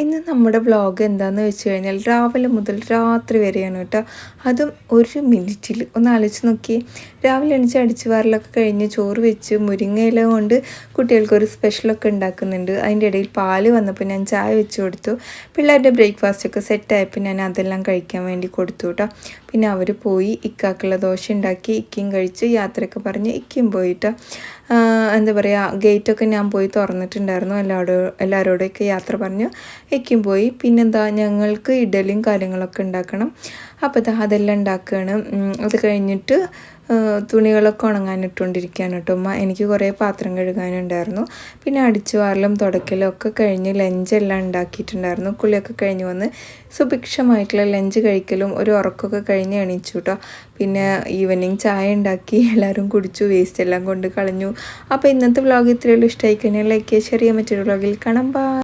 ഇന്ന് നമ്മുടെ വ്ളോഗ് എന്താണെന്ന് വെച്ച് കഴിഞ്ഞാൽ രാവിലെ മുതൽ രാത്രി വരെയാണ് കേട്ടോ. അതും ഒരു മിനിറ്റിൽ ഒന്ന് ആലോചിച്ച് നോക്കിയേ. രാവിലെ എണീച്ച് അടിച്ച് വാരലൊക്കെ കഴിഞ്ഞ് ചോറ് വെച്ച് മുരിങ്ങയില കൊണ്ട് കുട്ടികൾക്കൊരു സ്പെഷ്യലൊക്കെ ഉണ്ടാക്കുന്നുണ്ട്. അതിൻ്റെ ഇടയിൽ പാല് വന്നപ്പോൾ ഞാൻ ചായ വെച്ച് കൊടുത്തു. പിള്ളേരുടെ ബ്രേക്ക്ഫാസ്റ്റൊക്കെ സെറ്റായപ്പോൾ ഞാൻ അതെല്ലാം കഴിക്കാൻ വേണ്ടി കൊടുത്തു കേട്ടോ. പിന്നെ അവർ പോയി ഇക്കാക്കുള്ള ദോശ ഉണ്ടാക്കി ഇക്കയും കഴിച്ച് യാത്രയൊക്കെ പറഞ്ഞ് ഇക്കയും പോയിട്ടോ. എന്താ പറയുക, ഗേറ്റൊക്കെ ഞാൻ പോയി തുറന്നിട്ടുണ്ടായിരുന്നു. എല്ലാവരോടൊക്കെ യാത്ര പറഞ്ഞു ഇക്കയും പോയി. പിന്നെന്താ, ഞങ്ങൾക്ക് ഇഡലിയും കാര്യങ്ങളൊക്കെ ഉണ്ടാക്കണം. അപ്പോൾ അതെല്ലാം ഉണ്ടാക്കുകയാണ്. അത് കഴിഞ്ഞിട്ട് തുണികളൊക്കെ ഉണങ്ങാനിട്ടുകൊണ്ടിരിക്കുകയാണ് കേട്ടോ ഉമ്മ. എനിക്ക് കുറേ പാത്രം കഴുകാനുണ്ടായിരുന്നു. പിന്നെ അടിച്ചു വാരലും തുടക്കലും ഒക്കെ കഴിഞ്ഞ് ലഞ്ചെല്ലാം ഉണ്ടാക്കിയിട്ടുണ്ടായിരുന്നു. കുളിയൊക്കെ കഴിഞ്ഞ് വന്ന് സുഭിക്ഷമായിട്ടുള്ള ലഞ്ച് കഴിക്കലും ഒരു ഉറക്കമൊക്കെ കഴിഞ്ഞ് എണീച്ചു കേട്ടോ. പിന്നെ ഈവനിങ് ചായ ഉണ്ടാക്കി എല്ലാവരും കുടിച്ചു, വേസ്റ്റ് എല്ലാം കൊണ്ട് കളഞ്ഞു. അപ്പോൾ ഇന്നത്തെ വ്ളോഗ് ഇത്രയുള്ളൂ. ഇഷ്ടമായി കഴിഞ്ഞാൽ ലൈക്ക് ചെയ്യുക, ഷെയർ ചെയ്യുക. മറ്റൊരു വ്ളോഗിൽ കാണാം. ബൈ.